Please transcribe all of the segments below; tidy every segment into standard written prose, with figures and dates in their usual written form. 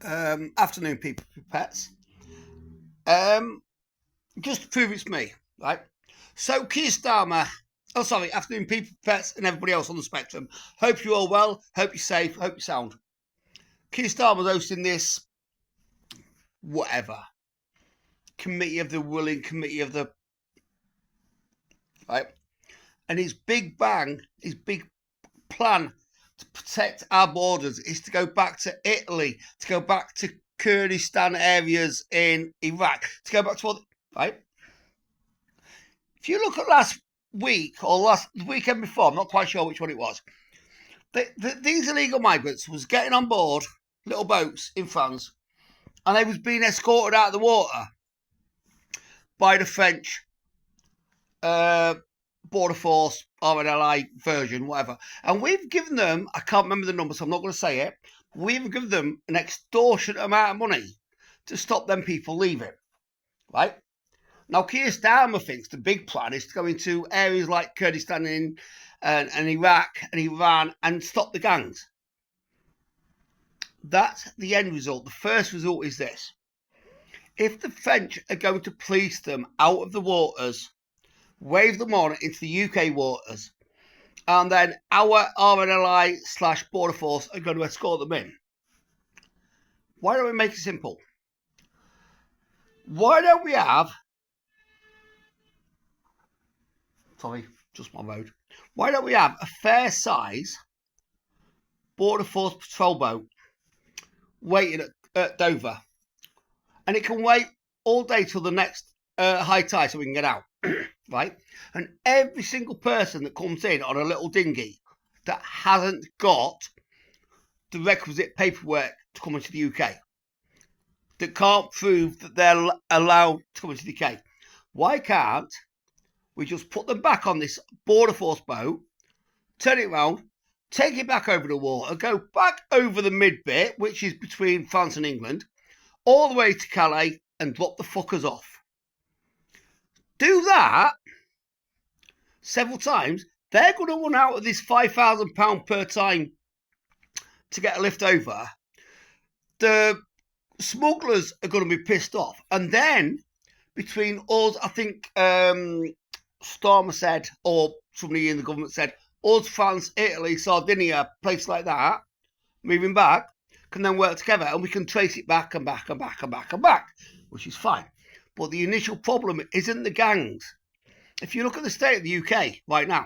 Afternoon, people, pets. Just to prove it's me, right? So, Keir Starmer, afternoon, people, pets, and everybody else on the spectrum. Hope you're all well, hope you're safe, hope you're sound. Keir Starmer's hosting this, whatever, committee of the willing, committee of the, right? And his big bang, his big plan to protect our borders is to go back to Italy, to go back to Kurdistan areas in Iraq, to go back to all, right? If you look at last week or the weekend before, I'm not quite sure which one it was, these illegal migrants was getting on board little boats in France, and they was being escorted out of the water by the French border force, RNLI version, whatever. And we've given them, I can't remember the number, so I'm not going to say it, we've given them an extortionate amount of money to stop them people leaving, right? Now, Keir Starmer thinks the big plan is to go into areas like Kurdistan and Iraq and Iran and stop the gangs. That's the end result. The first result is this. If the French are going to police them out of the waters, wave them on into the UK waters, and then our RNLI/border force are going to escort them in, why don't we make it simple? Why don't we have... Sorry, just my road. Why don't we have a fair size border force patrol boat waiting at Dover? And it can wait all day till the next high tide so we can get out, right? And every single person that comes in on a little dinghy that hasn't got the requisite paperwork to come into the UK, that can't prove that they're allowed to come into the UK, why can't we just put them back on this border force boat, turn it around, take it back over the water, go back over the mid bit, which is between France and England, all the way to Calais, and drop the fuckers off? Do that several times. They're going to run out of this £5,000 per time to get a lift over. The smugglers are going to be pissed off. And then, between us, I think Starmer said, or somebody in the government said, us, France, Italy, Sardinia, place like that, moving back, can then work together, and we can trace it back and back and back and back and back, which is fine. But the initial problem isn't the gangs. If you look at the state of the UK right now,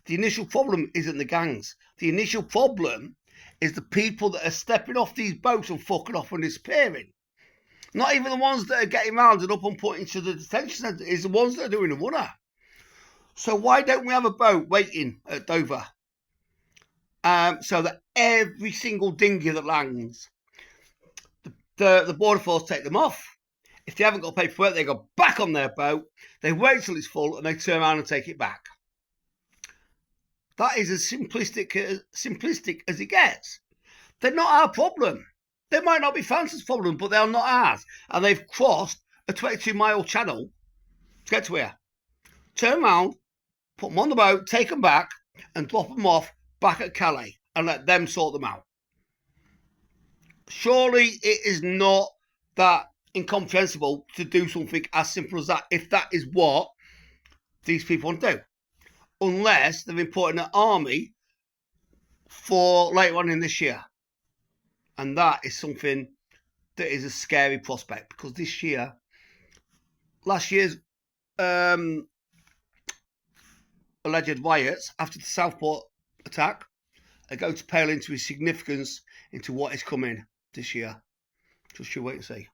the initial problem isn't the gangs. The initial problem is the people that are stepping off these boats and fucking off and disappearing. Not even the ones that are getting rounded up and put into the detention centre, it's the ones that are doing the runner. So why don't we have a boat waiting at Dover? So that every single dinghy that lands, the border force take them off. If they haven't got paperwork, they go back on their boat, they wait till it's full, and they turn around and take it back. That is as simplistic as it gets. They're not our problem. They might not be France's problem, but they're not ours. And they've crossed a 22-mile channel to get to here. Turn around, put them on the boat, take them back, and drop them off back at Calais and let them sort them out. Surely it is not that incomprehensible to do something as simple as that, if that is what these people want to do. Unless they've been put in an army for later on in this year. And that is something that is a scary prospect, because this year, last year's alleged riots after the Southport attack are going to pale into his significance into what is coming this year. Just you wait and see.